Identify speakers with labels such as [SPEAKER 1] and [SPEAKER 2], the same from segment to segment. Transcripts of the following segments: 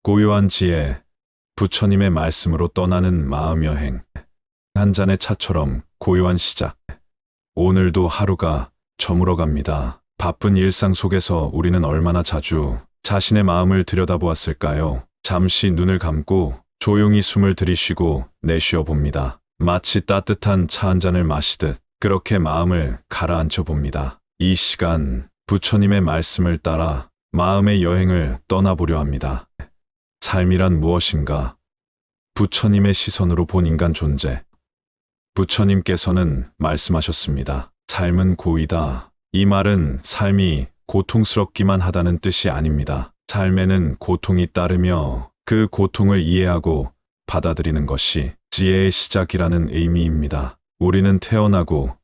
[SPEAKER 1] 고요한 지혜, 부처님의 말씀으로 떠나는 마음 여행. 한 잔의 차처럼 고요한 시작. 오늘도 하루가 저물어 갑니다. 바쁜 일상 속에서 우리는 얼마나 자주 자신의 마음을 들여다보았을까요? 잠시 눈을 감고 조용히 숨을 들이쉬고 내쉬어 봅니다. 마치 따뜻한 차 한 잔을 마시듯 그렇게 마음을 가라앉혀 봅니다. 이 시간 부처님의 말씀을 따라 마음의 여행을 떠나보려 합니다. 삶이란 무엇인가? 부처님의 시선으로 본 인간 존재. 부처님께서는 말씀하셨습니다. 삶은 고이다. 이 말은 삶이 고통스럽기만 하다는 뜻이 아닙니다. 삶에는 고통이 따르며 그 고통을 이해하고 받아들이는 것이 지혜의 시작이라는 의미입니다. 우리는 태어나고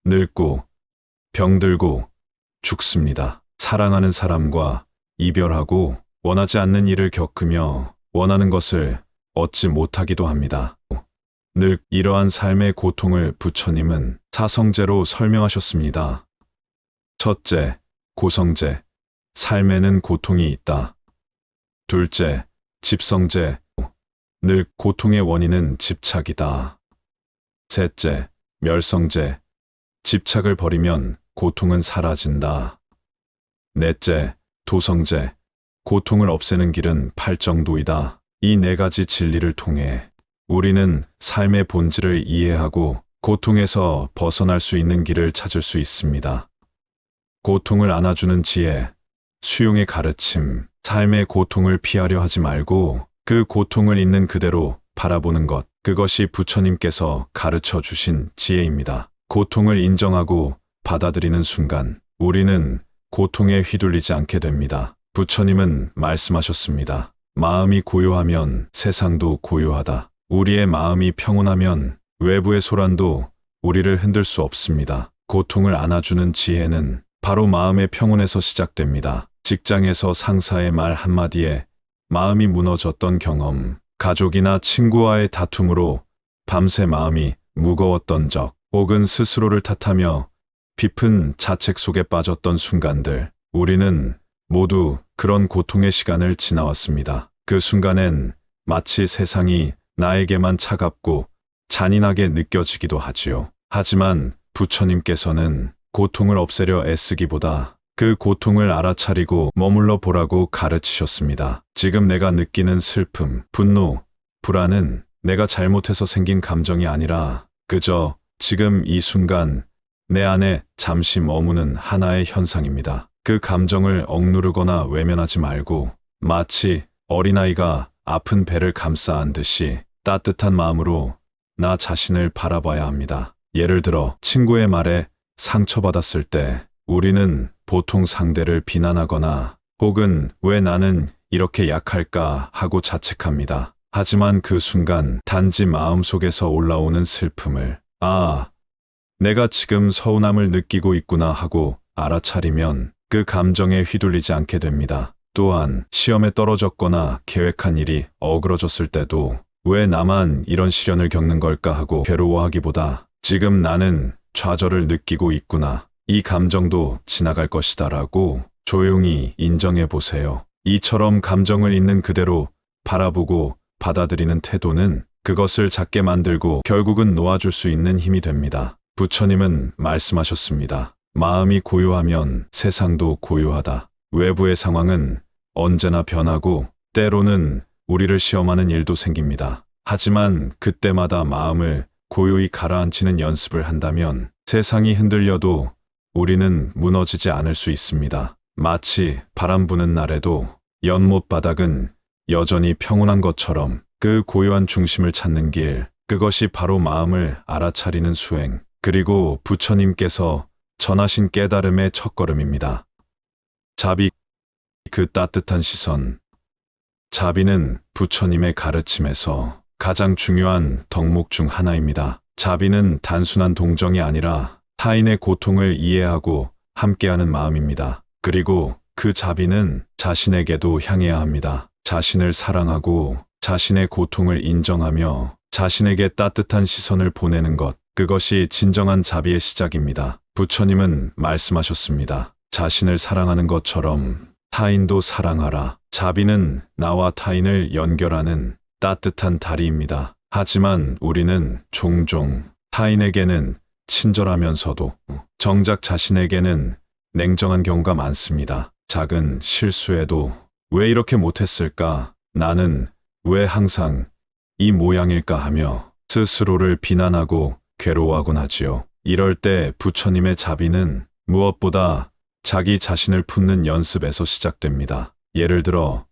[SPEAKER 1] 늙고 병들고 죽습니다. 사랑하는 사람과 이별하고 원하지 않는 일을 겪으며 원하는 것을 얻지 못하기도 합니다. 늘 이러한 삶의 고통을 부처님은 사성제로 설명하셨습니다. 첫째, 고성제. 삶에는 고통이 있다. 둘째, 집성제. 늘 고통의 원인은 집착이다. 셋째, 멸성제. 집착을 버리면 고통은 사라진다. 넷째, 도성제. 고통을 없애는 길은 팔정도이다. 이 네 가지 진리를 통해 우리는 삶의 본질을 이해하고 고통에서 벗어날 수 있는 길을 찾을 수 있습니다. 고통을 안아주는 지혜, 수용의 가르침, 삶의 고통을 피하려 하지 말고 그 고통을 있는 그대로 바라보는 것, 그것이 부처님께서 가르쳐 주신 지혜입니다. 고통을 인정하고 받아들이는 순간 우리는 고통에 휘둘리지 않게 됩니다. 부처님은 말씀하셨습니다. 마음이 고요하면 세상도 고요하다. 우리의 마음이 평온하면 외부의 소란도 우리를 흔들 수 없습니다. 고통을 안아주는 지혜는 바로 마음의 평온에서 시작됩니다. 직장에서 상사의 말 한마디에 마음이 무너졌던 경험, 가족이나 친구와의 다툼으로 밤새 마음이 무거웠던 적, 혹은 스스로를 탓하며 깊은 자책 속에 빠졌던 순간들, 우리는 모두 그런 고통의 시간을 지나왔습니다. 그 순간엔 마치 세상이 나에게만 차갑고 잔인하게 느껴지기도 하지요. 하지만 부처님께서는 고통을 없애려 애쓰기보다 그 고통을 알아차리고 머물러 보라고 가르치셨습니다. 지금 내가 느끼는 슬픔, 분노, 불안은 내가 잘못해서 생긴 감정이 아니라 그저 지금 이 순간 내 안에 잠시 머무는 하나의 현상입니다. 그 감정을 억누르거나 외면하지 말고 마치 어린아이가 아픈 배를 감싸 안듯이 따뜻한 마음으로 나 자신을 바라봐야 합니다. 예를 들어 친구의 말에 상처받았을 때 우리는 보통 상대를 비난하거나 혹은 왜 나는 이렇게 약할까 하고 자책합니다. 하지만 그 순간 단지 마음속에서 올라오는 슬픔을 내가 지금 서운함을 느끼고 있구나 하고 알아차리면 그 감정에 휘둘리지 않게 됩니다. 또한 시험에 떨어졌거나 계획한 일이 어그러졌을 때도 왜 나만 이런 시련을 겪는 걸까 하고 괴로워하기보다 지금 나는 좌절을 느끼고 있구나. 이 감정도 지나갈 것이다 라고 조용히 인정해 보세요. 이처럼 감정을 있는 그대로 바라보고 받아들이는 태도는 그것을 작게 만들고 결국은 놓아줄 수 있는 힘이 됩니다. 부처님은 말씀하셨습니다. 마음이 고요하면 세상도 고요하다. 외부의 상황은 언제나 변하고 때로는 우리를 시험하는 일도 생깁니다. 하지만 그때마다 마음을 고요히 가라앉히는 연습을 한다면 세상이 흔들려도 우리는 무너지지 않을 수 있습니다. 마치 바람 부는 날에도 연못 바닥은 여전히 평온한 것처럼 그 고요한 중심을 찾는 길, 그것이 바로 마음을 알아차리는 수행, 그리고 부처님께서 전하신 깨달음의 첫걸음입니다. 자비, 그 따뜻한 시선. 자비는 부처님의 가르침에서 가장 중요한 덕목 중 하나입니다. 자비는 단순한 동정이 아니라 타인의 고통을 이해하고 함께하는 마음입니다. 그리고 그 자비는 자신에게도 향해야 합니다. 자신을 사랑하고 자신의 고통을 인정하며 자신에게 따뜻한 시선을 보내는 것, 그것이 진정한 자비의 시작입니다. 부처님은 말씀하셨습니다. 자신을 사랑하는 것처럼 타인도 사랑하라. 자비는 나와 타인을 연결하는 따뜻한 다리입니다. 하지만 우리는 종종 타인에게는 친절하면서도 정작 자신에게는 냉정한 경우가 많습니다. 작은 실수에도 왜 이렇게 못했을까? 나는 왜 항상 이 모양일까 하며 스스로를 비난하고 괴로워하곤 하지요. 이럴 때 부처님의 자비는 무엇보다 자기 자신을 품는 연습에서 시작됩니다. 예를 들어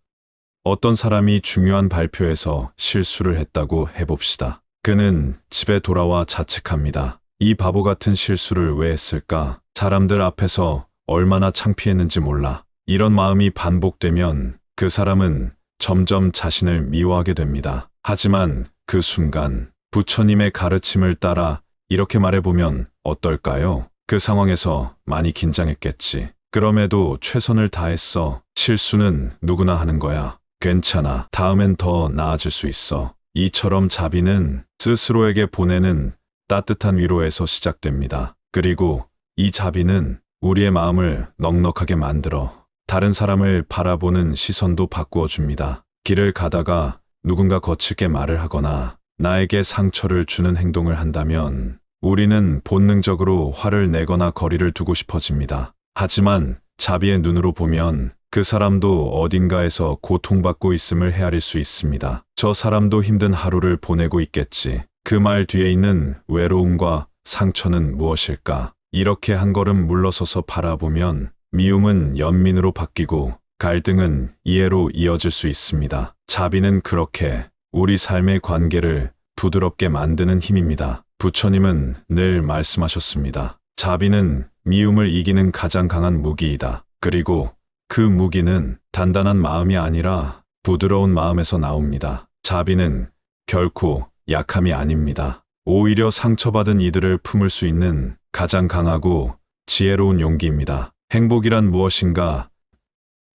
[SPEAKER 1] 어떤 사람이 중요한 발표에서 실수를 했다고 해봅시다. 그는 집에 돌아와 자책합니다. 이 바보 같은 실수를 왜 했을까? 사람들 앞에서 얼마나 창피했는지 몰라. 이런 마음이 반복되면 그 사람은 점점 자신을 미워하게 됩니다. 하지만 그 순간 부처님의 가르침을 따라 이렇게 말해보면 어떨까요? 그 상황에서 많이 긴장했겠지. 그럼에도 최선을 다했어. 실수는 누구나 하는 거야. 괜찮아. 다음엔 더 나아질 수 있어. 이처럼 자비는 스스로에게 보내는 따뜻한 위로에서 시작됩니다. 그리고 이 자비는 우리의 마음을 넉넉하게 만들어 다른 사람을 바라보는 시선도 바꾸어 줍니다. 길을 가다가 누군가 거칠게 말을 하거나 나에게 상처를 주는 행동을 한다면 우리는 본능적으로 화를 내거나 거리를 두고 싶어집니다. 하지만 자비의 눈으로 보면 그 사람도 어딘가에서 고통받고 있음을 헤아릴 수 있습니다. 저 사람도 힘든 하루를 보내고 있겠지. 그 말 뒤에 있는 외로움과 상처는 무엇일까? 이렇게 한 걸음 물러서서 바라보면 미움은 연민으로 바뀌고 갈등은 이해로 이어질 수 있습니다. 자비는 그렇게 우리 삶의 관계를 부드럽게 만드는 힘입니다. 부처님은 늘 말씀하셨습니다. 자비는 미움을 이기는 가장 강한 무기이다. 그리고 그 무기는 단단한 마음이 아니라 부드러운 마음에서 나옵니다. 자비는 결코 약함이 아닙니다. 오히려 상처받은 이들을 품을 수 있는 가장 강하고 지혜로운 용기입니다. 행복이란 무엇인가?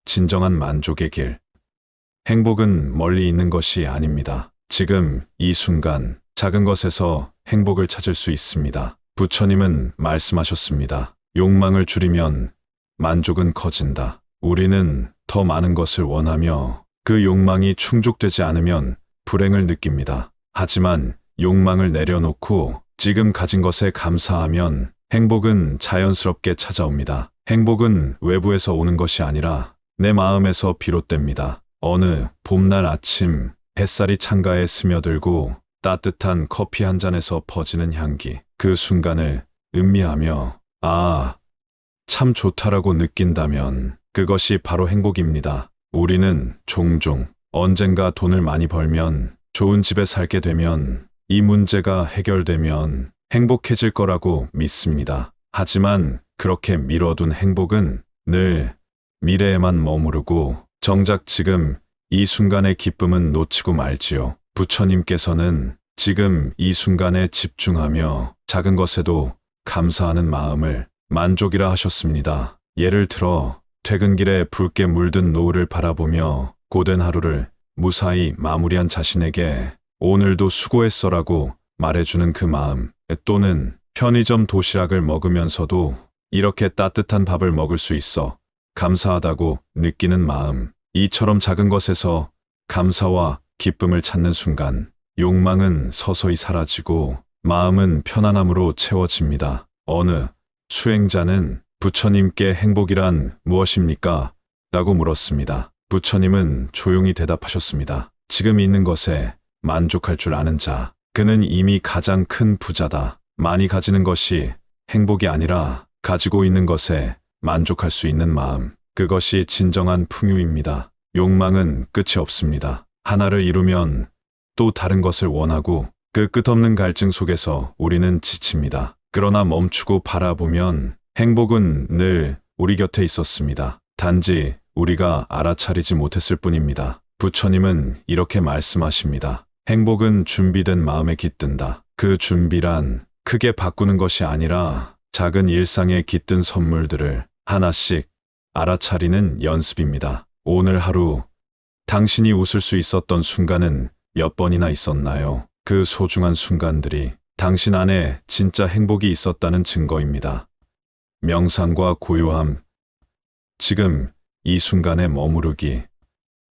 [SPEAKER 1] 진정한 만족의 길. 행복은 멀리 있는 것이 아닙니다. 지금 이 순간 작은 것에서 행복을 찾을 수 있습니다. 부처님은 말씀하셨습니다. 욕망을 줄이면 만족은 커진다. 우리는 더 많은 것을 원하며 그 욕망이 충족되지 않으면 불행을 느낍니다. 하지만 욕망을 내려놓고 지금 가진 것에 감사하면 행복은 자연스럽게 찾아옵니다. 행복은 외부에서 오는 것이 아니라 내 마음에서 비롯됩니다. 어느 봄날 아침 햇살이 창가에 스며들고 따뜻한 커피 한 잔에서 퍼지는 향기. 그 순간을 음미하며 아, 참 좋다라고 느낀다면 그것이 바로 행복입니다. 우리는 종종 언젠가 돈을 많이 벌면 좋은 집에 살게 되면 이 문제가 해결되면 행복해질 거라고 믿습니다. 하지만 그렇게 미뤄둔 행복은 늘 미래에만 머무르고 정작 지금 이 순간의 기쁨은 놓치고 말지요. 부처님께서는 지금 이 순간에 집중하며 작은 것에도 감사하는 마음을 만족이라 하셨습니다. 예를 들어 퇴근길에 붉게 물든 노을을 바라보며 고된 하루를 무사히 마무리한 자신에게 오늘도 수고했어라고 말해주는 그 마음, 또는 편의점 도시락을 먹으면서도 이렇게 따뜻한 밥을 먹을 수 있어 감사하다고 느끼는 마음. 이처럼 작은 것에서 감사와 기쁨을 찾는 순간 욕망은 서서히 사라지고 마음은 편안함으로 채워집니다. 어느 수행자는 부처님께 행복이란 무엇입니까? 라고 물었습니다. 부처님은 조용히 대답하셨습니다. 지금 있는 것에 만족할 줄 아는 자. 그는 이미 가장 큰 부자다. 많이 가지는 것이 행복이 아니라 가지고 있는 것에 만족할 수 있는 마음. 그것이 진정한 풍요입니다. 욕망은 끝이 없습니다. 하나를 이루면 또 다른 것을 원하고 그 끝없는 갈증 속에서 우리는 지칩니다. 그러나 멈추고 바라보면 행복은 늘 우리 곁에 있었습니다. 단지 우리가 알아차리지 못했을 뿐입니다. 부처님은 이렇게 말씀하십니다. 행복은 준비된 마음에 깃든다. 그 준비란 크게 바꾸는 것이 아니라 작은 일상에 깃든 선물들을 하나씩 알아차리는 연습입니다. 오늘 하루 당신이 웃을 수 있었던 순간은 몇 번이나 있었나요? 그 소중한 순간들이 당신 안에 진짜 행복이 있었다는 증거입니다. 명상과 고요함. 지금 이 순간에 머무르기.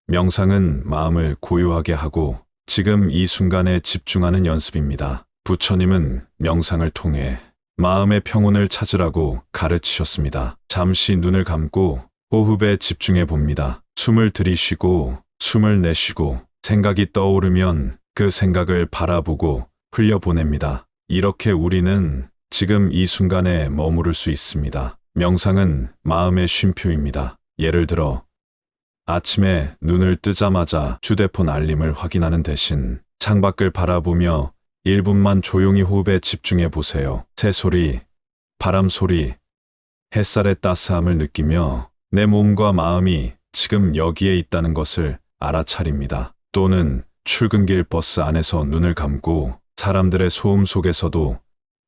[SPEAKER 1] 명상은 마음을 고요하게 하고 지금 이 순간에 집중하는 연습입니다. 부처님은 명상을 통해 마음의 평온을 찾으라고 가르치셨습니다. 잠시 눈을 감고 호흡에 집중해 봅니다. 숨을 들이쉬고 숨을 내쉬고 생각이 떠오르면 그 생각을 바라보고 흘려보냅니다. 이렇게 우리는 지금 이 순간에 머무를 수 있습니다. 명상은 마음의 쉼표입니다. 예를 들어 아침에 눈을 뜨자마자 휴대폰 알림을 확인하는 대신 창밖을 바라보며 1분만 조용히 호흡에 집중해 보세요. 새소리, 바람 소리, 햇살의 따스함을 느끼며 내 몸과 마음이 지금 여기에 있다는 것을 알아차립니다. 또는 출근길 버스 안에서 눈을 감고 사람들의 소음 속에서도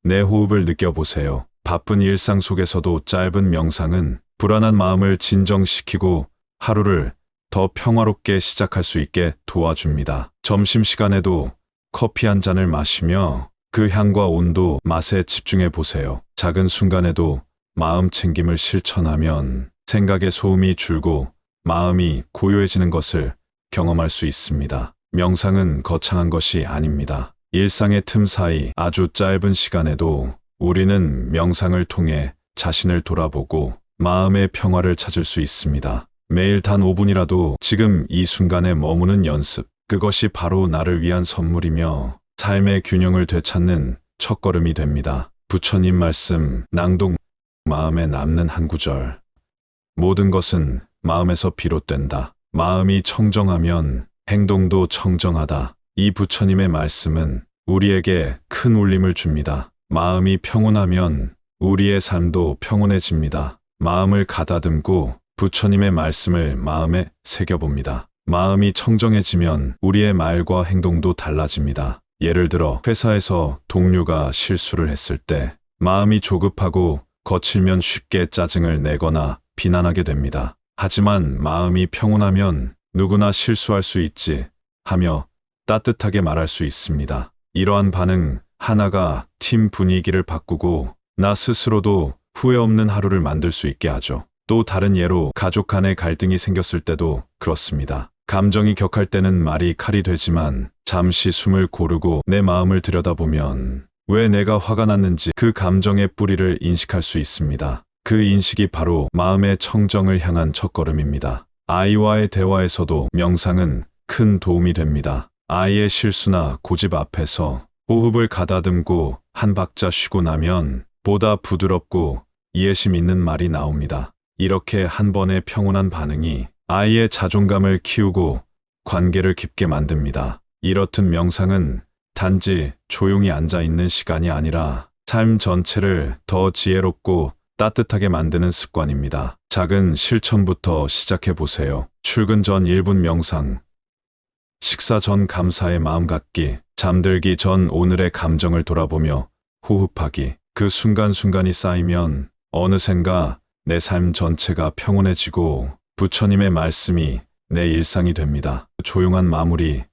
[SPEAKER 1] 내 호흡을 느껴보세요. 바쁜 일상 속에서도 짧은 명상은 불안한 마음을 진정시키고 하루를 더 평화롭게 시작할 수 있게 도와줍니다. 점심시간에도 커피 한 잔을 마시며 그 향과 온도, 맛에 집중해 보세요. 작은 순간에도 마음 챙김을 실천하면 생각의 소음이 줄고 마음이 고요해지는 것을 경험할 수 있습니다. 명상은 거창한 것이 아닙니다. 일상의 틈 사이 아주 짧은 시간에도 우리는 명상을 통해 자신을 돌아보고 마음의 평화를 찾을 수 있습니다. 매일 단 5분이라도 지금 이 순간에 머무는 연습, 그것이 바로 나를 위한 선물이며 삶의 균형을 되찾는 첫걸음이 됩니다. 부처님 말씀, 낭독, 마음에 남는 한 구절. 모든 것은 마음에서 비롯된다. 마음이 청정하면 행동도 청정하다. 이 부처님의 말씀은 우리에게 큰 울림을 줍니다. 마음이 평온하면 우리의 삶도 평온해집니다. 마음을 가다듬고 부처님의 말씀을 마음에 새겨봅니다. 마음이 청정해지면 우리의 말과 행동도 달라집니다. 예를 들어 회사에서 동료가 실수를 했을 때 마음이 조급하고 거칠면 쉽게 짜증을 내거나 비난하게 됩니다. 하지만 마음이 평온하면 누구나 실수할 수 있지 하며 따뜻하게 말할 수 있습니다. 이러한 반응 하나가 팀 분위기를 바꾸고 나 스스로도 후회 없는 하루를 만들 수 있게 하죠. 또 다른 예로 가족 간의 갈등이 생겼을 때도 그렇습니다. 감정이 격할 때는 말이 칼이 되지만 잠시 숨을 고르고 내 마음을 들여다보면 왜 내가 화가 났는지 그 감정의 뿌리를 인식할 수 있습니다. 그 인식이 바로 마음의 청정을 향한 첫걸음입니다. 아이와의 대화에서도 명상은 큰 도움이 됩니다. 아이의 실수나 고집 앞에서 호흡을 가다듬고 한 박자 쉬고 나면 보다 부드럽고 이해심 있는 말이 나옵니다. 이렇게 한 번의 평온한 반응이 아이의 자존감을 키우고 관계를 깊게 만듭니다. 이렇듯 명상은 단지 조용히 앉아 있는 시간이 아니라 삶 전체를 더 지혜롭고 따뜻하게 만드는 습관입니다. 작은 실천부터 시작해 보세요. 출근 전 1분 명상, 식사 전 감사의 마음 갖기, 잠들기 전 오늘의 감정을 돌아보며 호흡하기. 그 순간순간이 쌓이면 어느샌가 내 삶 전체가 평온해지고 부처님의 말씀이 내 일상이 됩니다. 조용한 마무리,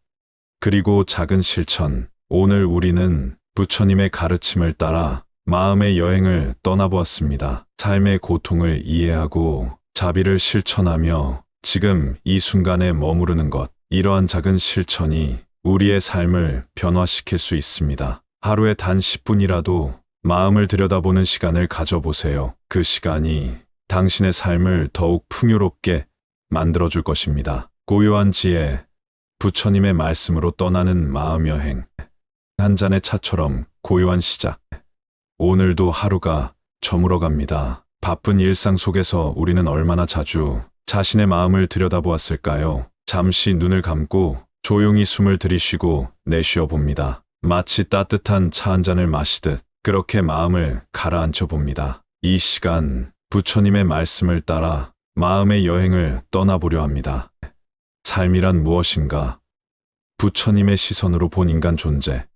[SPEAKER 1] 그리고 작은 실천. 오늘 우리는 부처님의 가르침을 따라 마음의 여행을 떠나보았습니다. 삶의 고통을 이해하고 자비를 실천하며 지금 이 순간에 머무르는 것. 이러한 작은 실천이 우리의 삶을 변화시킬 수 있습니다. 하루에 단 10분이라도 마음을 들여다보는 시간을 가져보세요. 그 시간이 당신의 삶을 더욱 풍요롭게 만들어줄 것입니다. 고요한 지혜, 부처님의 말씀으로 떠나는 마음 여행. 한 잔의 차처럼 고요한 시작. 오늘도 하루가 저물어갑니다. 바쁜 일상 속에서 우리는 얼마나 자주 자신의 마음을 들여다보았을까요? 잠시 눈을 감고 조용히 숨을 들이쉬고 내쉬어 봅니다. 마치 따뜻한 차 한 잔을 마시듯 그렇게 마음을 가라앉혀 봅니다. 이 시간 부처님의 말씀을 따라 마음의 여행을 떠나보려 합니다. 삶이란 무엇인가? 부처님의 시선으로 본 인간 존재.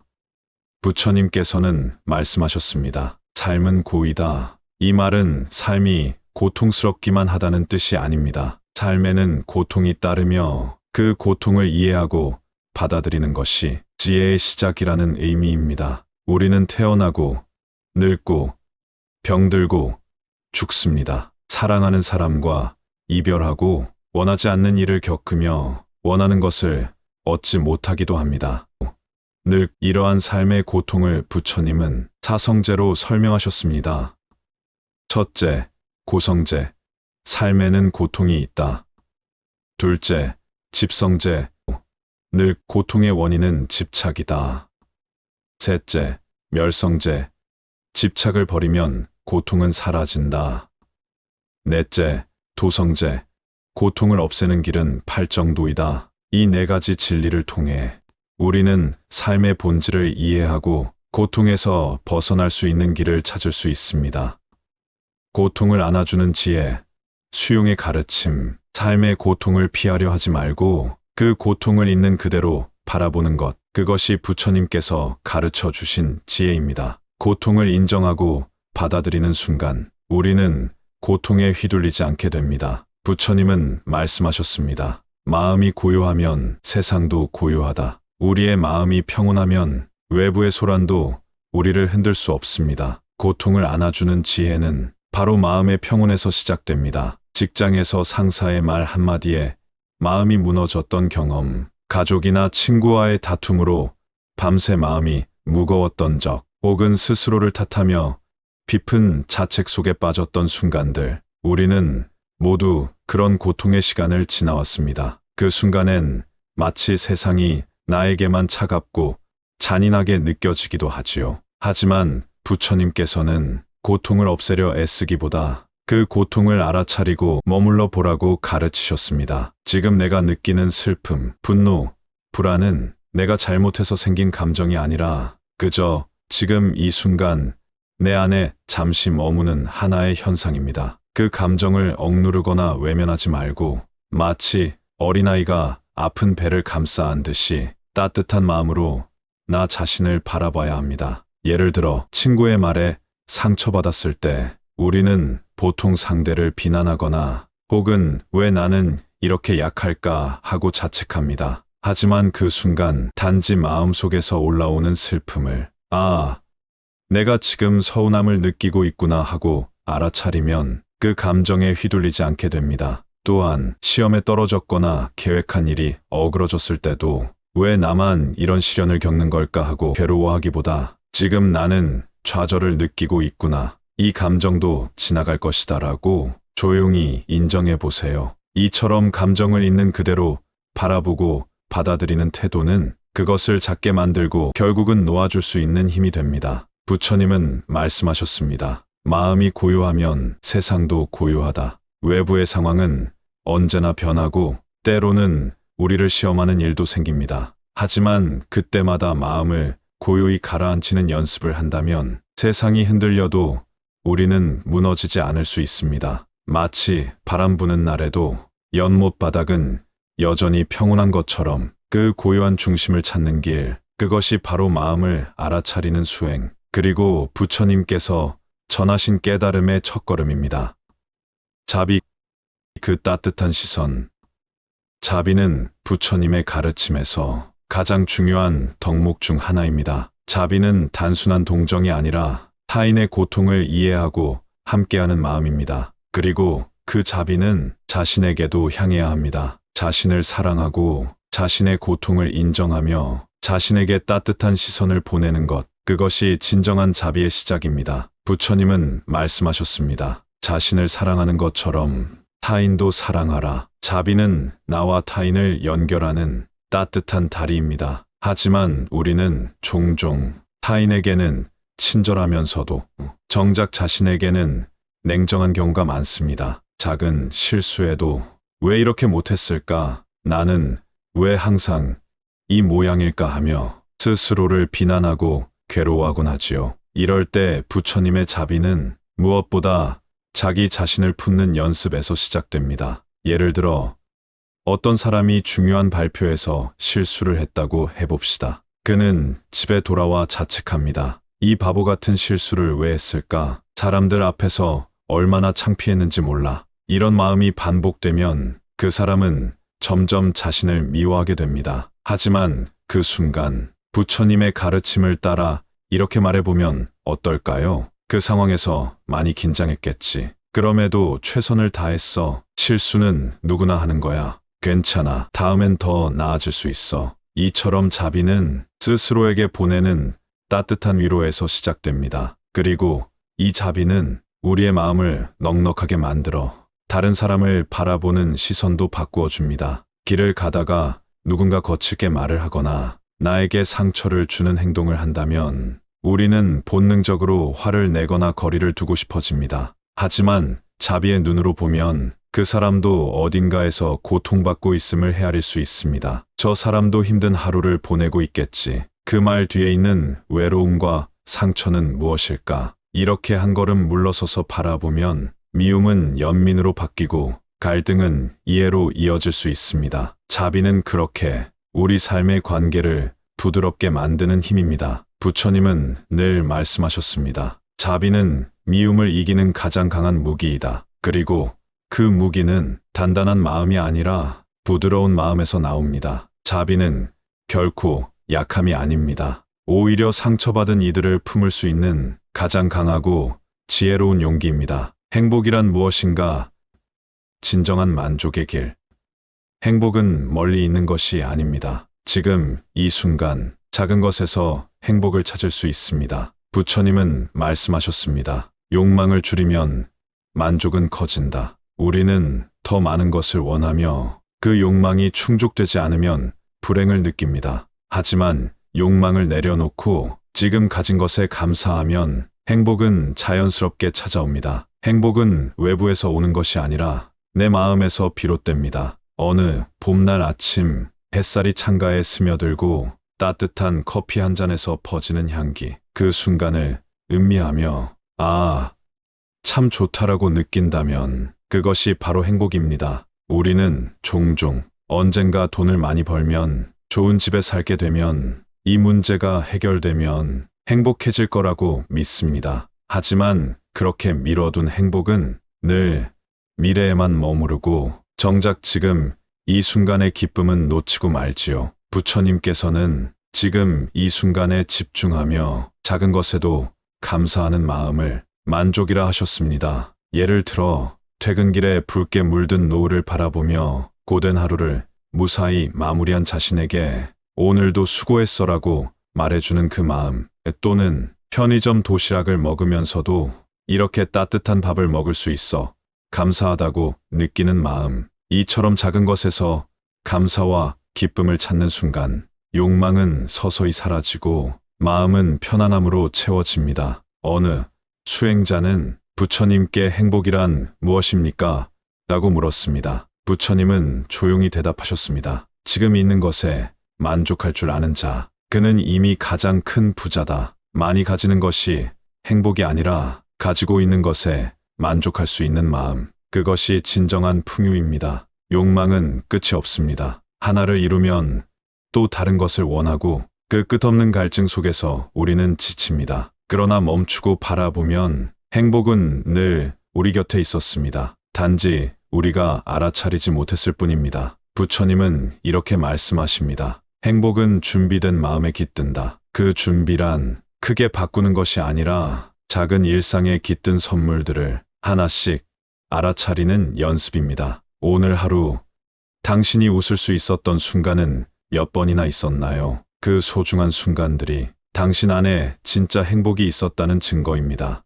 [SPEAKER 1] 부처님께서는 말씀하셨습니다. 삶은 고이다. 이 말은 삶이 고통스럽기만 하다는 뜻이 아닙니다. 삶에는 고통이 따르며 그 고통을 이해하고 받아들이는 것이 지혜의 시작이라는 의미입니다. 우리는 태어나고 늙고 병들고 죽습니다. 사랑하는 사람과 이별하고 원하지 않는 일을 겪으며 원하는 것을 얻지 못하기도 합니다. 늘 이러한 삶의 고통을 부처님은 사성제로 설명하셨습니다. 첫째, 고성제. 삶에는 고통이 있다. 둘째, 집성제. 늘 고통의 원인은 집착이다. 셋째, 멸성제. 집착을 버리면 고통은 사라진다. 넷째, 도성제. 고통을 없애는 길은 팔정도이다. 이 네 가지 진리를 통해 우리는 삶의 본질을 이해하고 고통에서 벗어날 수 있는 길을 찾을 수 있습니다. 고통을 안아주는 지혜, 수용의 가르침, 삶의 고통을 피하려 하지 말고 그 고통을 있는 그대로 바라보는 것, 그것이 부처님께서 가르쳐 주신 지혜입니다. 고통을 인정하고 받아들이는 순간 우리는 고통에 휘둘리지 않게 됩니다. 부처님은 말씀하셨습니다. 마음이 고요하면 세상도 고요하다. 우리의 마음이 평온하면 외부의 소란도 우리를 흔들 수 없습니다. 고통을 안아주는 지혜는 바로 마음의 평온에서 시작됩니다. 직장에서 상사의 말 한마디에 마음이 무너졌던 경험, 가족이나 친구와의 다툼으로 밤새 마음이 무거웠던 적, 혹은 스스로를 탓하며 깊은 자책 속에 빠졌던 순간들, 우리는 모두 그런 고통의 시간을 지나왔습니다. 그 순간엔 마치 세상이 나에게만 차갑고 잔인하게 느껴지기도 하지요. 하지만 부처님께서는 고통을 없애려 애쓰기보다 그 고통을 알아차리고 머물러 보라고 가르치셨습니다. 지금 내가 느끼는 슬픔, 분노, 불안은 내가 잘못해서 생긴 감정이 아니라 그저 지금 이 순간 내 안에 잠시 머무는 하나의 현상입니다. 그 감정을 억누르거나 외면하지 말고 마치 어린아이가 아픈 배를 감싸 안듯이 따뜻한 마음으로 나 자신을 바라봐야 합니다. 예를 들어 친구의 말에 상처받았을 때 우리는 보통 상대를 비난하거나 혹은 왜 나는 이렇게 약할까 하고 자책합니다. 하지만 그 순간 단지 마음속에서 올라오는 슬픔을 내가 지금 서운함을 느끼고 있구나 하고 알아차리면 그 감정에 휘둘리지 않게 됩니다. 또한 시험에 떨어졌거나 계획한 일이 어그러졌을 때도 왜 나만 이런 시련을 겪는 걸까 하고 괴로워하기보다 지금 나는 좌절을 느끼고 있구나. 이 감정도 지나갈 것이다 라고 조용히 인정해 보세요. 이처럼 감정을 있는 그대로 바라보고 받아들이는 태도는 그것을 작게 만들고 결국은 놓아줄 수 있는 힘이 됩니다. 부처님은 말씀하셨습니다. 마음이 고요하면 세상도 고요하다. 외부의 상황은 언제나 변하고 때로는 우리를 시험하는 일도 생깁니다. 하지만 그때마다 마음을 고요히 가라앉히는 연습을 한다면 세상이 흔들려도 우리는 무너지지 않을 수 있습니다. 마치 바람 부는 날에도 연못 바닥은 여전히 평온한 것처럼 그 고요한 중심을 찾는 길, 그것이 바로 마음을 알아차리는 수행, 그리고 부처님께서 전하신 깨달음의 첫걸음입니다. 자비, 그 따뜻한 시선. 자비는 부처님의 가르침에서 가장 중요한 덕목 중 하나입니다. 자비는 단순한 동정이 아니라 타인의 고통을 이해하고 함께하는 마음입니다. 그리고 그 자비는 자신에게도 향해야 합니다. 자신을 사랑하고 자신의 고통을 인정하며 자신에게 따뜻한 시선을 보내는 것, 그것이 진정한 자비의 시작입니다. 부처님은 말씀하셨습니다. 자신을 사랑하는 것처럼 타인도 사랑하라. 자비는 나와 타인을 연결하는 따뜻한 다리입니다. 하지만 우리는 종종 타인에게는 친절하면서도 정작 자신에게는 냉정한 경우가 많습니다. 작은 실수에도 왜 이렇게 못했을까? 나는 왜 항상 이 모양일까 하며 스스로를 비난하고 괴로워하곤 하지요. 이럴 때 부처님의 자비는 무엇보다 자기 자신을 품는 연습에서 시작됩니다. 예를 들어 어떤 사람이 중요한 발표에서 실수를 했다고 해봅시다. 그는 집에 돌아와 자책합니다. 이 바보 같은 실수를 왜 했을까? 사람들 앞에서 얼마나 창피했는지 몰라. 이런 마음이 반복되면 그 사람은 점점 자신을 미워하게 됩니다. 하지만 그 순간 부처님의 가르침을 따라 이렇게 말해보면 어떨까요? 그 상황에서 많이 긴장했겠지. 그럼에도 최선을 다했어. 실수는 누구나 하는 거야. 괜찮아. 다음엔 더 나아질 수 있어. 이처럼 자비는 스스로에게 보내는 따뜻한 위로에서 시작됩니다. 그리고 이 자비는 우리의 마음을 넉넉하게 만들어 다른 사람을 바라보는 시선도 바꾸어 줍니다. 길을 가다가 누군가 거칠게 말을 하거나 나에게 상처를 주는 행동을 한다면 우리는 본능적으로 화를 내거나 거리를 두고 싶어집니다. 하지만 자비의 눈으로 보면 그 사람도 어딘가에서 고통받고 있음을 헤아릴 수 있습니다. 저 사람도 힘든 하루를 보내고 있겠지. 그 말 뒤에 있는 외로움과 상처는 무엇일까? 이렇게 한 걸음 물러서서 바라보면 미움은 연민으로 바뀌고 갈등은 이해로 이어질 수 있습니다. 자비는 그렇게 우리 삶의 관계를 부드럽게 만드는 힘입니다. 부처님은 늘 말씀하셨습니다. 자비는 미움을 이기는 가장 강한 무기이다. 그리고 그 무기는 단단한 마음이 아니라 부드러운 마음에서 나옵니다. 자비는 결코 약함이 아닙니다. 오히려 상처받은 이들을 품을 수 있는 가장 강하고 지혜로운 용기입니다. 행복이란 무엇인가? 진정한 만족의 길. 행복은 멀리 있는 것이 아닙니다. 지금 이 순간 작은 것에서 행복을 찾을 수 있습니다. 부처님은 말씀하셨습니다. 욕망을 줄이면 만족은 커진다. 우리는 더 많은 것을 원하며 그 욕망이 충족되지 않으면 불행을 느낍니다. 하지만 욕망을 내려놓고 지금 가진 것에 감사하면 행복은 자연스럽게 찾아옵니다. 행복은 외부에서 오는 것이 아니라 내 마음에서 비롯됩니다. 어느 봄날 아침 햇살이 창가에 스며들고 따뜻한 커피 한 잔에서 퍼지는 향기. 그 순간을 음미하며 참 좋다라고 느낀다면 그것이 바로 행복입니다. 우리는 종종 언젠가 돈을 많이 벌면, 좋은 집에 살게 되면, 이 문제가 해결되면 행복해질 거라고 믿습니다. 하지만 그렇게 미뤄둔 행복은 늘 미래에만 머무르고 정작 지금 이 순간의 기쁨은 놓치고 말지요. 부처님께서는 지금 이 순간에 집중하며 작은 것에도 감사하는 마음을 만족이라 하셨습니다. 예를 들어 퇴근길에 붉게 물든 노을을 바라보며 고된 하루를 무사히 마무리한 자신에게 오늘도 수고했어라고 말해주는 그 마음, 또는 편의점 도시락을 먹으면서도 이렇게 따뜻한 밥을 먹을 수 있어 감사하다고 느끼는 마음. 이처럼 작은 것에서 감사와 기쁨을 찾는 순간 욕망은 서서히 사라지고 마음은 편안함으로 채워집니다. 어느 수행자는 부처님께 행복이란 무엇입니까? 라고 물었습니다. 부처님은 조용히 대답하셨습니다. 지금 있는 것에 만족할 줄 아는 자, 그는 이미 가장 큰 부자다. 많이 가지는 것이 행복이 아니라 가지고 있는 것에 만족할 수 있는 마음, 그것이 진정한 풍요입니다. 욕망은 끝이 없습니다. 하나를 이루면 또 다른 것을 원하고 그 끝없는 갈증 속에서 우리는 지칩니다. 그러나 멈추고 바라보면 행복은 늘 우리 곁에 있었습니다. 단지 우리가 알아차리지 못했을 뿐입니다. 부처님은 이렇게 말씀하십니다. 행복은 준비된 마음에 깃든다. 그 준비란 크게 바꾸는 것이 아니라 작은 일상에 깃든 선물들을 하나씩 알아차리는 연습입니다. 오늘 하루 당신이 웃을 수 있었던 순간은 몇 번이나 있었나요? 그 소중한 순간들이 당신 안에 진짜 행복이 있었다는 증거입니다.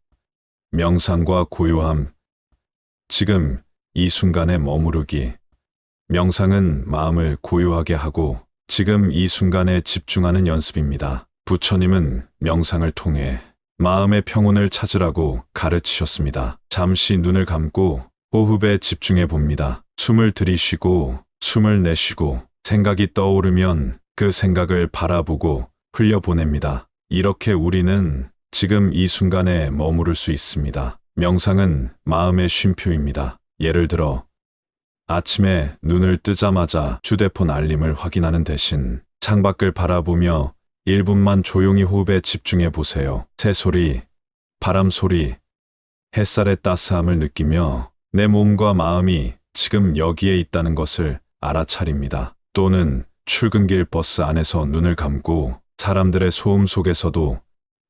[SPEAKER 1] 명상과 고요함. 지금 이 순간에 머무르기. 명상은 마음을 고요하게 하고 지금 이 순간에 집중하는 연습입니다. 부처님은 명상을 통해 마음의 평온을 찾으라고 가르치셨습니다. 잠시 눈을 감고 호흡에 집중해 봅니다. 숨을 들이쉬고 숨을 내쉬고 생각이 떠오르면 그 생각을 바라보고 흘려보냅니다. 이렇게 우리는 지금 이 순간에 머무를 수 있습니다. 명상은 마음의 쉼표입니다. 예를 들어 아침에 눈을 뜨자마자 휴대폰 알림을 확인하는 대신 창밖을 바라보며 1분만 조용히 호흡에 집중해 보세요. 새소리, 바람소리, 햇살의 따스함을 느끼며 내 몸과 마음이 지금 여기에 있다는 것을 알아차립니다. 또는 출근길 버스 안에서 눈을 감고 사람들의 소음 속에서도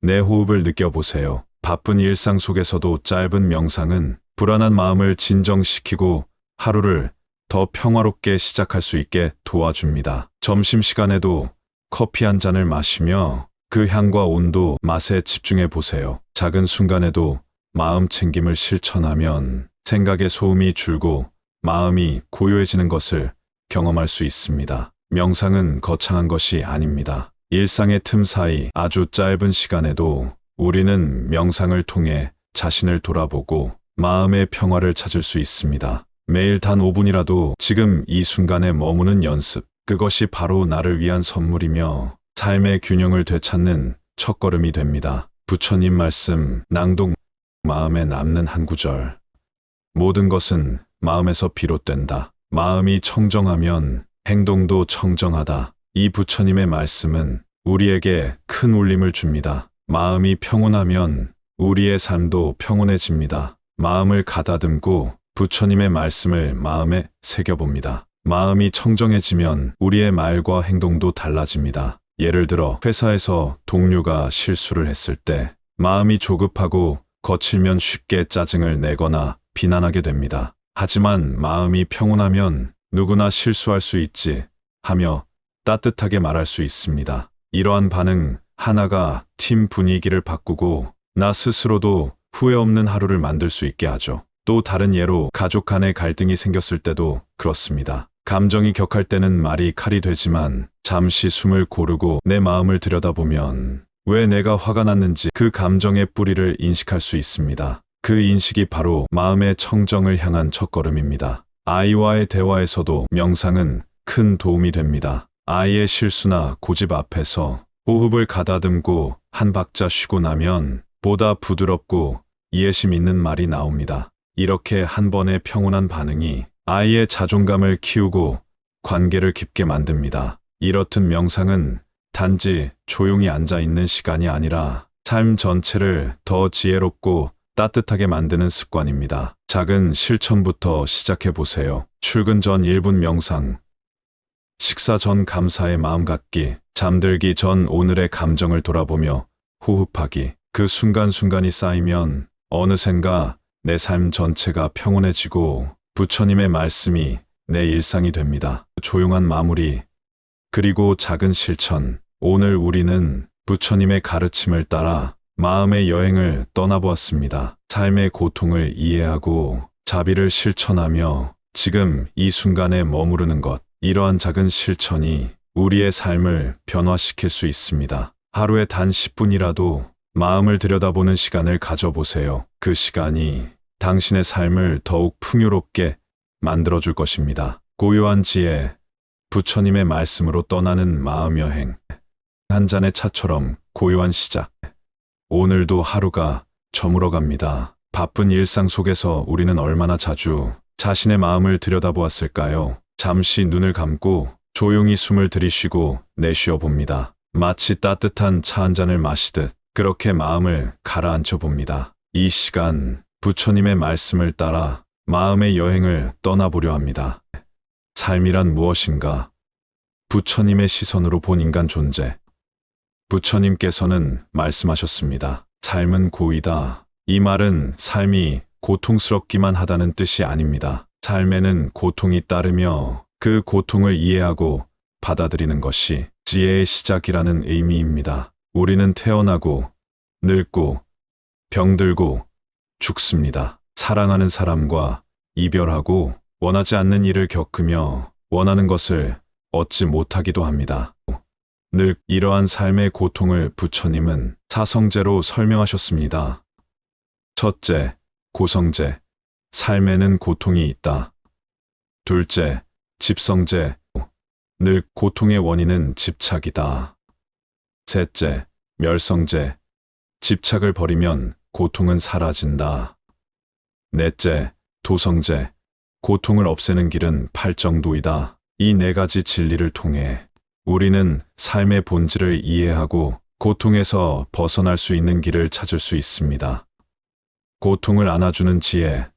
[SPEAKER 1] 내 호흡을 느껴보세요. 바쁜 일상 속에서도 짧은 명상은 불안한 마음을 진정시키고 하루를 더 평화롭게 시작할 수 있게 도와줍니다. 점심시간에도 커피 한 잔을 마시며 그 향과 온도, 맛에 집중해 보세요. 작은 순간에도 마음 챙김을 실천하면 생각의 소음이 줄고 마음이 고요해지는 것을 경험할 수 있습니다. 명상은 거창한 것이 아닙니다. 일상의 틈 사이 아주 짧은 시간에도 우리는 명상을 통해 자신을 돌아보고 마음의 평화를 찾을 수 있습니다. 매일 단 5분이라도 지금 이 순간에 머무는 연습, 그것이 바로 나를 위한 선물이며 삶의 균형을 되찾는 첫걸음이 됩니다. 부처님 말씀, 낭독, 마음에 남는 한 구절. 모든 것은 마음에서 비롯된다. 마음이 청정하면 행동도 청정하다. 이 부처님의 말씀은 우리에게 큰 울림을 줍니다. 마음이 평온하면 우리의 삶도 평온해집니다. 마음을 가다듬고 부처님의 말씀을 마음에 새겨봅니다. 마음이 청정해지면 우리의 말과 행동도 달라집니다. 예를 들어 회사에서 동료가 실수를 했을 때 마음이 조급하고 거칠면 쉽게 짜증을 내거나 비난하게 됩니다. 하지만 마음이 평온하면 누구나 실수할 수 있지 하며 따뜻하게 말할 수 있습니다. 이러한 반응 하나가 팀 분위기를 바꾸고 나 스스로도 후회 없는 하루를 만들 수 있게 하죠. 또 다른 예로 가족 간의 갈등이 생겼을 때도 그렇습니다. 감정이 격할 때는 말이 칼이 되지만 잠시 숨을 고르고 내 마음을 들여다보면 왜 내가 화가 났는지 그 감정의 뿌리를 인식할 수 있습니다. 그 인식이 바로 마음의 청정을 향한 첫걸음입니다. 아이와의 대화에서도 명상은 큰 도움이 됩니다. 아이의 실수나 고집 앞에서 호흡을 가다듬고 한 박자 쉬고 나면 보다 부드럽고 이해심 있는 말이 나옵니다. 이렇게 한 번의 평온한 반응이 아이의 자존감을 키우고 관계를 깊게 만듭니다. 이렇듯 명상은 단지 조용히 앉아 있는 시간이 아니라 삶 전체를 더 지혜롭고 따뜻하게 만드는 습관입니다. 작은 실천부터 시작해 보세요. 출근 전 1분 명상, 식사 전 감사의 마음 갖기, 잠들기 전 오늘의 감정을 돌아보며 호흡하기. 그 순간순간이 쌓이면 어느샌가 내 삶 전체가 평온해지고 부처님의 말씀이 내 일상이 됩니다. 조용한 마무리, 그리고 작은 실천. 오늘 우리는 부처님의 가르침을 따라 마음의 여행을 떠나보았습니다. 삶의 고통을 이해하고 자비를 실천하며 지금 이 순간에 머무르는 것. 이러한 작은 실천이 우리의 삶을 변화시킬 수 있습니다. 하루에 단 10분이라도 마음을 들여다보는 시간을 가져보세요. 그 시간이 당신의 삶을 더욱 풍요롭게 만들어줄 것입니다. 고요한 지혜, 부처님의 말씀으로 떠나는 마음 여행. 한 잔의 차처럼 고요한 시작. 오늘도 하루가 저물어갑니다. 바쁜 일상 속에서 우리는 얼마나 자주 자신의 마음을 들여다보았을까요? 잠시 눈을 감고 조용히 숨을 들이쉬고 내쉬어 봅니다. 마치 따뜻한 차 한 잔을 마시듯 그렇게 마음을 가라앉혀 봅니다. 이 시간 부처님의 말씀을 따라 마음의 여행을 떠나보려 합니다. 삶이란 무엇인가? 부처님의 시선으로 본 인간 존재. 부처님께서는 말씀하셨습니다. 삶은 고이다. 이 말은 삶이 고통스럽기만 하다는 뜻이 아닙니다. 삶에는 고통이 따르며 그 고통을 이해하고 받아들이는 것이 지혜의 시작이라는 의미입니다. 우리는 태어나고 늙고 병들고 죽습니다. 사랑하는 사람과 이별하고 원하지 않는 일을 겪으며 원하는 것을 얻지 못하기도 합니다. 늘 이러한 삶의 고통을 부처님은 사성제로 설명하셨습니다. 첫째, 고성제. 삶에는 고통이 있다. 둘째, 집성제. 늘 고통의 원인은 집착이다. 셋째, 멸성제. 집착을 버리면 고통은 사라진다. 넷째, 도성제. 고통을 없애는 길은 팔정도이다. 이 네 가지 진리를 통해 우리는 삶의 본질을 이해하고 고통에서 벗어날 수 있는 길을 찾을 수 있습니다. 고통을 안아주는 지혜,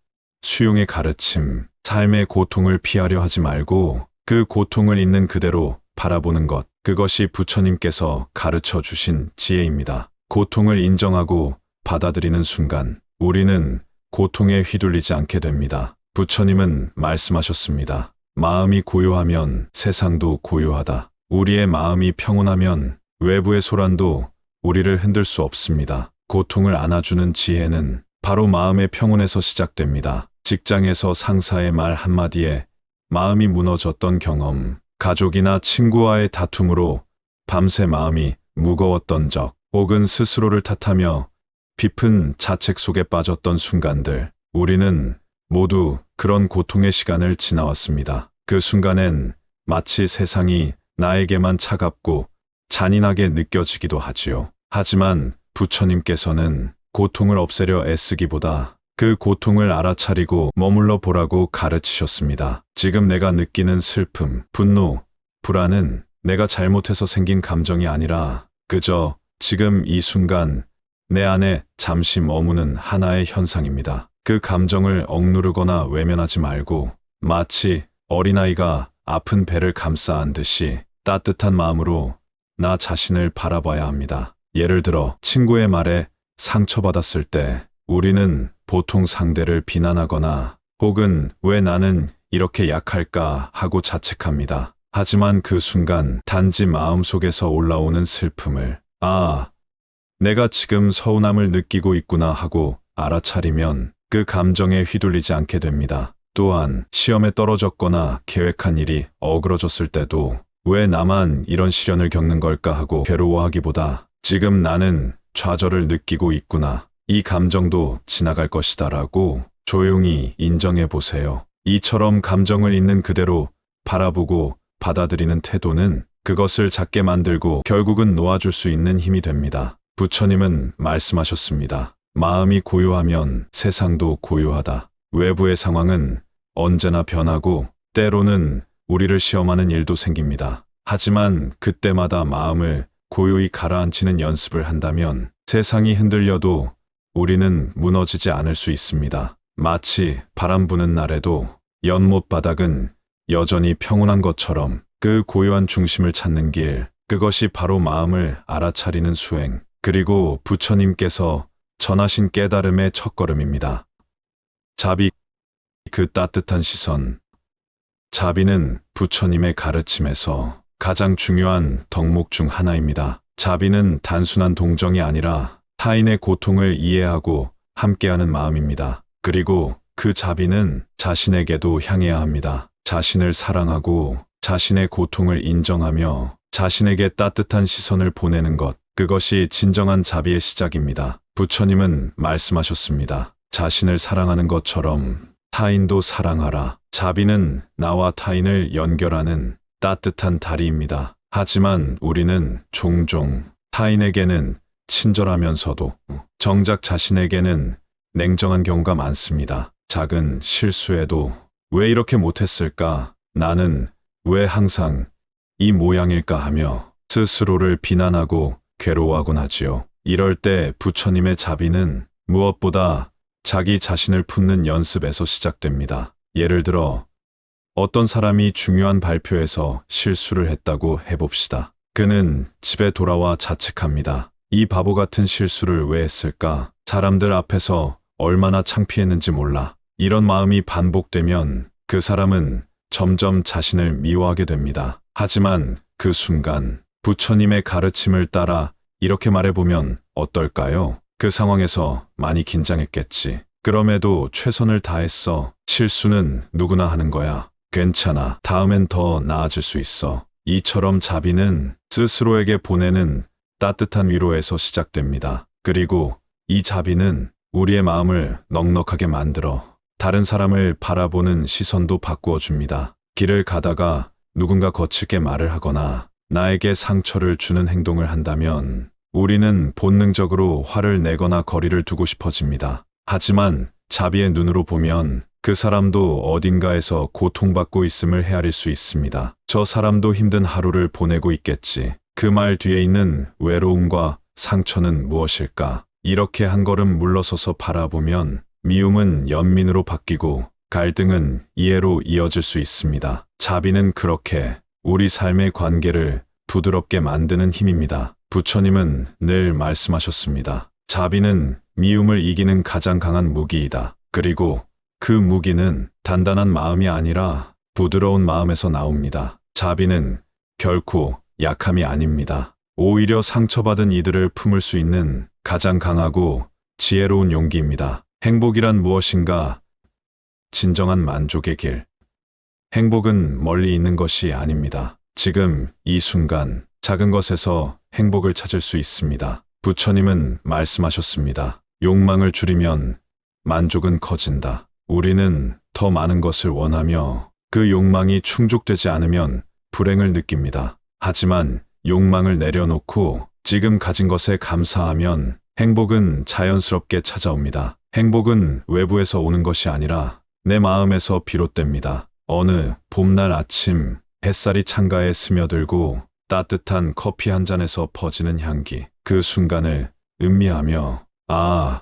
[SPEAKER 1] 수용의 가르침. 삶의 고통을 피하려 하지 말고 그 고통을 있는 그대로 바라보는 것. 그것이 부처님께서 가르쳐 주신 지혜입니다. 고통을 인정하고 받아들이는 순간 우리는 고통에 휘둘리지 않게 됩니다. 부처님은 말씀하셨습니다. 마음이 고요하면 세상도 고요하다. 우리의 마음이 평온하면 외부의 소란도 우리를 흔들 수 없습니다. 고통을 안아주는 지혜는 바로 마음의 평온에서 시작됩니다. 직장에서 상사의 말 한마디에 마음이 무너졌던 경험, 가족이나 친구와의 다툼으로 밤새 마음이 무거웠던 적, 혹은 스스로를 탓하며 깊은 자책 속에 빠졌던 순간들, 우리는 모두 그런 고통의 시간을 지나왔습니다. 그 순간엔 마치 세상이 나에게만 차갑고 잔인하게 느껴지기도 하지요. 하지만 부처님께서는 고통을 없애려 애쓰기보다 그 고통을 알아차리고 머물러 보라고 가르치셨습니다. 지금 내가 느끼는 슬픔, 분노, 불안은 내가 잘못해서 생긴 감정이 아니라 그저 지금 이 순간 내 안에 잠시 머무는 하나의 현상입니다. 그 감정을 억누르거나 외면하지 말고 마치 어린아이가 아픈 배를 감싸 안듯이 따뜻한 마음으로 나 자신을 바라봐야 합니다. 예를 들어 친구의 말에 상처받았을 때 우리는 보통 상대를 비난하거나 혹은 왜 나는 이렇게 약할까 하고 자책합니다. 하지만 그 순간 단지 마음속에서 올라오는 슬픔을 내가 지금 서운함을 느끼고 있구나 하고 알아차리면 그 감정에 휘둘리지 않게 됩니다. 또한 시험에 떨어졌거나 계획한 일이 어그러졌을 때도 왜 나만 이런 시련을 겪는 걸까 하고 괴로워하기보다 지금 나는 좌절을 느끼고 있구나. 이 감정도 지나갈 것이다 라고 조용히 인정해 보세요. 이처럼 감정을 있는 그대로 바라보고 받아들이는 태도는 그것을 작게 만들고 결국은 놓아줄 수 있는 힘이 됩니다. 부처님은 말씀하셨습니다. 마음이 고요하면 세상도 고요하다. 외부의 상황은 언제나 변하고 때로는 우리를 시험하는 일도 생깁니다. 하지만 그때마다 마음을 고요히 가라앉히는 연습을 한다면 세상이 흔들려도 우리는 무너지지 않을 수 있습니다. 마치 바람 부는 날에도 연못 바닥은 여전히 평온한 것처럼 그 고요한 중심을 찾는 길, 그것이 바로 마음을 알아차리는 수행, 그리고 부처님께서 전하신 깨달음의 첫걸음입니다. 자비, 그 따뜻한 시선. 자비는 부처님의 가르침에서 가장 중요한 덕목 중 하나입니다. 자비는 단순한 동정이 아니라 타인의 고통을 이해하고 함께하는 마음입니다. 그리고 그 자비는 자신에게도 향해야 합니다. 자신을 사랑하고 자신의 고통을 인정하며 자신에게 따뜻한 시선을 보내는 것, 그것이 진정한 자비의 시작입니다. 부처님은 말씀하셨습니다. 자신을 사랑하는 것처럼 타인도 사랑하라. 자비는 나와 타인을 연결하는 따뜻한 다리입니다. 하지만 우리는 종종 타인에게는 친절하면서도 정작 자신에게는 냉정한 경우가 많습니다. 작은 실수에도 왜 이렇게 못했을까? 나는 왜 항상 이 모양일까 하며 스스로를 비난하고 괴로워하곤 하지요. 이럴 때 부처님의 자비는 무엇보다 자기 자신을 품는 연습에서 시작됩니다. 예를 들어 어떤 사람이 중요한 발표에서 실수를 했다고 해봅시다. 그는 집에 돌아와 자책합니다. 이 바보 같은 실수를 왜 했을까? 사람들 앞에서 얼마나 창피했는지 몰라. 이런 마음이 반복되면 그 사람은 점점 자신을 미워하게 됩니다. 하지만 그 순간 부처님의 가르침을 따라 이렇게 말해보면 어떨까요? 그 상황에서 많이 긴장했겠지. 그럼에도 최선을 다했어. 실수는 누구나 하는 거야. 괜찮아. 다음엔 더 나아질 수 있어. 이처럼 자비는 스스로에게 보내는 따뜻한 위로에서 시작됩니다. 그리고 이 자비는 우리의 마음을 넉넉하게 만들어 다른 사람을 바라보는 시선도 바꾸어 줍니다. 길을 가다가 누군가 거칠게 말을 하거나 나에게 상처를 주는 행동을 한다면 우리는 본능적으로 화를 내거나 거리를 두고 싶어집니다. 하지만 자비의 눈으로 보면 그 사람도 어딘가에서 고통받고 있음을 헤아릴 수 있습니다. 저 사람도 힘든 하루를 보내고 있겠지. 그 말 뒤에 있는 외로움과 상처는 무엇일까? 이렇게 한 걸음 물러서서 바라보면 미움은 연민으로 바뀌고 갈등은 이해로 이어질 수 있습니다. 자비는 그렇게 우리 삶의 관계를 부드럽게 만드는 힘입니다. 부처님은 늘 말씀하셨습니다. 자비는 미움을 이기는 가장 강한 무기이다. 그리고 그 무기는 단단한 마음이 아니라 부드러운 마음에서 나옵니다. 자비는 결코 약함이 아닙니다. 오히려 상처받은 이들을 품을 수 있는 가장 강하고 지혜로운 용기입니다. 행복이란 무엇인가? 진정한 만족의 길. 행복은 멀리 있는 것이 아닙니다. 지금 이 순간 작은 것에서 행복을 찾을 수 있습니다. 부처님은 말씀하셨습니다. 욕망을 줄이면 만족은 커진다. 우리는 더 많은 것을 원하며 그 욕망이 충족되지 않으면 불행을 느낍니다. 하지만 욕망을 내려놓고 지금 가진 것에 감사하면 행복은 자연스럽게 찾아옵니다. 행복은 외부에서 오는 것이 아니라 내 마음에서 비롯됩니다. 어느 봄날 아침 햇살이 창가에 스며들고 따뜻한 커피 한 잔에서 퍼지는 향기, 그 순간을 음미하며 아,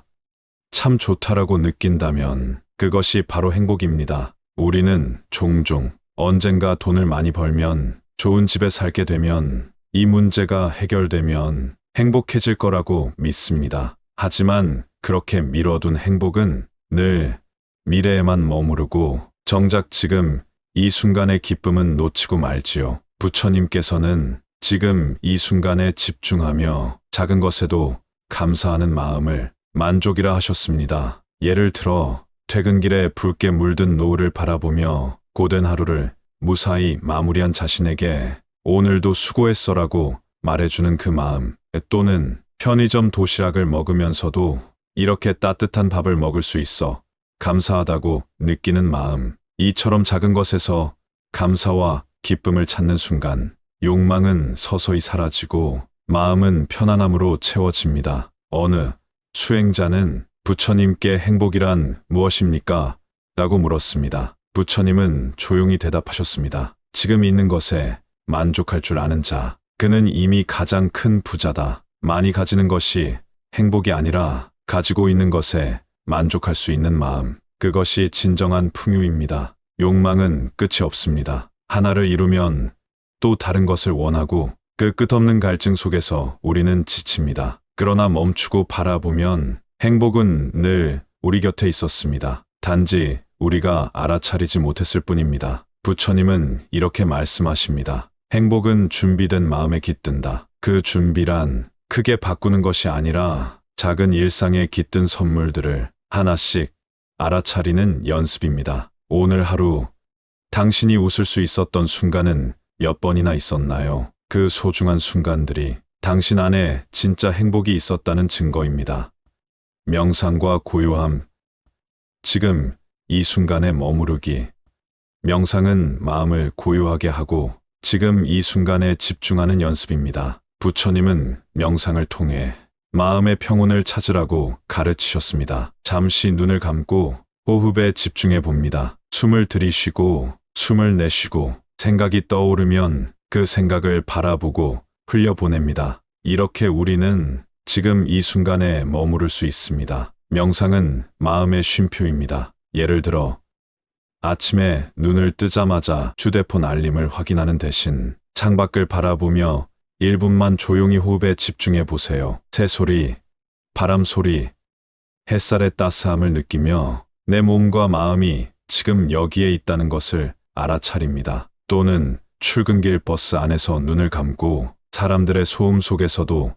[SPEAKER 1] 참 좋다라고 느낀다면 그것이 바로 행복입니다. 우리는 종종 언젠가 돈을 많이 벌면, 좋은 집에 살게 되면, 이 문제가 해결되면 행복해질 거라고 믿습니다. 하지만 그렇게 미뤄둔 행복은 늘 미래에만 머무르고 정작 지금 이 순간의 기쁨은 놓치고 말지요. 부처님께서는 지금 이 순간에 집중하며 작은 것에도 감사하는 마음을 만족이라 하셨습니다. 예를 들어 퇴근길에 붉게 물든 노을을 바라보며 고된 하루를 무사히 마무리한 자신에게 오늘도 수고했어라고 말해주는 그 마음, 또는 편의점 도시락을 먹으면서도 이렇게 따뜻한 밥을 먹을 수 있어 감사하다고 느끼는 마음, 이처럼 작은 것에서 감사와 기쁨을 찾는 순간 욕망은 서서히 사라지고 마음은 편안함으로 채워집니다. 어느 수행자는 부처님께 행복이란 무엇입니까? 라고 물었습니다. 부처님은 조용히 대답하셨습니다. 지금 있는 것에 만족할 줄 아는 자, 그는 이미 가장 큰 부자다. 많이 가지는 것이 행복이 아니라 가지고 있는 것에 만족할 수 있는 마음, 그것이 진정한 풍요입니다. 욕망은 끝이 없습니다. 하나를 이루면 또 다른 것을 원하고 그 끝없는 갈증 속에서 우리는 지칩니다. 그러나 멈추고 바라보면 행복은 늘 우리 곁에 있었습니다. 단지 우리가 알아차리지 못했을 뿐입니다. 부처님은 이렇게 말씀하십니다. 행복은 준비된 마음에 깃든다. 그 준비란 크게 바꾸는 것이 아니라 작은 일상에 깃든 선물들을 하나씩 알아차리는 연습입니다. 오늘 하루 당신이 웃을 수 있었던 순간은 몇 번이나 있었나요? 그 소중한 순간들이 당신 안에 진짜 행복이 있었다는 증거입니다. 명상과 고요함, 지금 이 순간에 머무르기. 명상은 마음을 고요하게 하고 지금 이 순간에 집중하는 연습입니다. 부처님은 명상을 통해 마음의 평온을 찾으라고 가르치셨습니다. 잠시 눈을 감고 호흡에 집중해 봅니다. 숨을 들이쉬고 숨을 내쉬고 생각이 떠오르면 그 생각을 바라보고 흘려보냅니다. 이렇게 우리는 지금 이 순간에 머무를 수 있습니다. 명상은 마음의 쉼표입니다. 예를 들어 아침에 눈을 뜨자마자 휴대폰 알림을 확인하는 대신 창밖을 바라보며 1분만 조용히 호흡에 집중해 보세요. 새소리, 바람 소리, 햇살의 따스함을 느끼며 내 몸과 마음이 지금 여기에 있다는 것을 알아차립니다. 또는 출근길 버스 안에서 눈을 감고 사람들의 소음 속에서도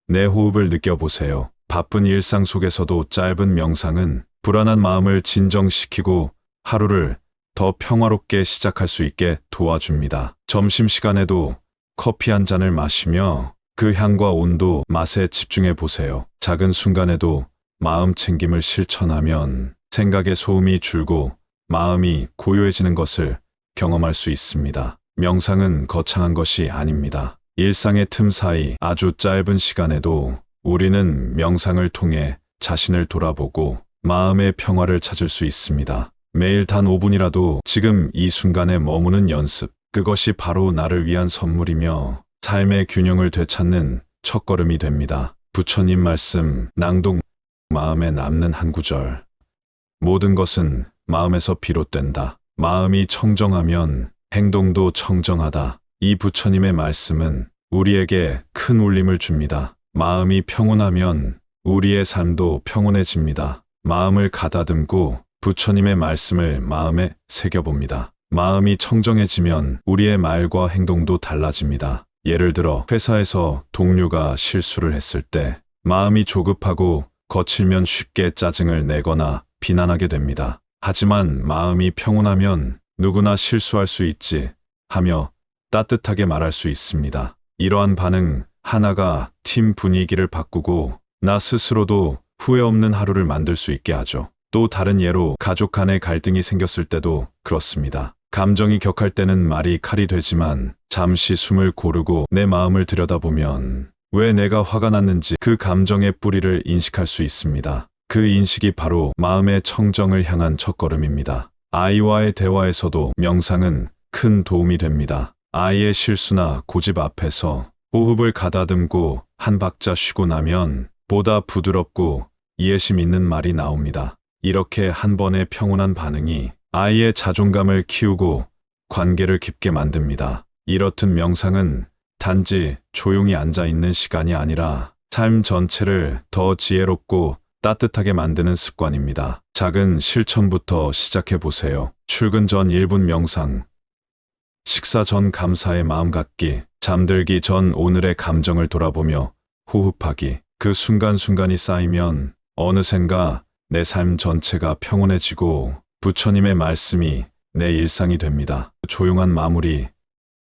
[SPEAKER 1] 내 호흡을 느껴보세요. 바쁜 일상 속에서도 짧은 명상은 불안한 마음을 진정시키고 하루를 더 평화롭게 시작할 수 있게 도와줍니다. 점심시간에도 커피 한 잔을 마시며 그 향과 온도, 맛에 집중해 보세요. 작은 순간에도 마음 챙김을 실천하면 생각의 소음이 줄고 마음이 고요해지는 것을 경험할 수 있습니다. 명상은 거창한 것이 아닙니다. 일상의 틈 사이 아주 짧은 시간에도 우리는 명상을 통해 자신을 돌아보고 마음의 평화를 찾을 수 있습니다. 매일 단 5분이라도 지금 이 순간에 머무는 연습, 그것이 바로 나를 위한 선물이며 삶의 균형을 되찾는 첫걸음이 됩니다. 부처님 말씀 낭독, 마음에 남는 한 구절. 모든 것은 마음에서 비롯된다. 마음이 청정하면 행동도 청정하다. 이 부처님의 말씀은 우리에게 큰 울림을 줍니다. 마음이 평온하면 우리의 삶도 평온해집니다. 마음을 가다듬고 부처님의 말씀을 마음에 새겨봅니다. 마음이 청정해지면 우리의 말과 행동도 달라집니다. 예를 들어 회사에서 동료가 실수를 했을 때 마음이 조급하고 거칠면 쉽게 짜증을 내거나 비난하게 됩니다. 하지만 마음이 평온하면 누구나 실수할 수 있지 하며 따뜻하게 말할 수 있습니다. 이러한 반응 하나가 팀 분위기를 바꾸고 나 스스로도 후회 없는 하루를 만들 수 있게 하죠. 또 다른 예로 가족 간의 갈등이 생겼을 때도 그렇습니다. 감정이 격할 때는 말이 칼이 되지만 잠시 숨을 고르고 내 마음을 들여다보면 왜 내가 화가 났는지 그 감정의 뿌리를 인식할 수 있습니다. 그 인식이 바로 마음의 청정을 향한 첫걸음입니다. 아이와의 대화에서도 명상은 큰 도움이 됩니다. 아이의 실수나 고집 앞에서 호흡을 가다듬고 한 박자 쉬고 나면 보다 부드럽고 이해심 있는 말이 나옵니다. 이렇게 한 번의 평온한 반응이 아이의 자존감을 키우고 관계를 깊게 만듭니다. 이렇듯 명상은 단지 조용히 앉아 있는 시간이 아니라 삶 전체를 더 지혜롭고 따뜻하게 만드는 습관입니다. 작은 실천부터 시작해 보세요. 출근 전 1분 명상, 식사 전 감사의 마음 갖기, 잠들기 전 오늘의 감정을 돌아보며 호흡하기. 그 순간순간이 쌓이면 어느샌가 내 삶 전체가 평온해지고 부처님의 말씀이 내 일상이 됩니다. 조용한 마무리,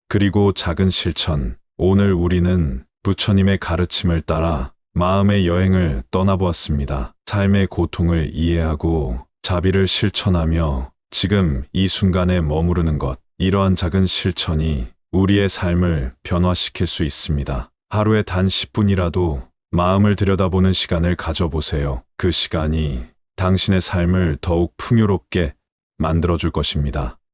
[SPEAKER 1] 그리고 작은 실천. 오늘 우리는 부처님의 가르침을 따라 마음의 여행을 떠나보았습니다. 삶의 고통을 이해하고 자비를 실천하며 지금 이 순간에 머무르는 것. 이러한 작은 실천이 우리의 삶을 변화시킬 수 있습니다. 하루에 단 10분이라도 마음을 들여다보는 시간을 가져보세요. 그 시간이 당신의 삶을 더욱 풍요롭게 만들어줄 것입니다.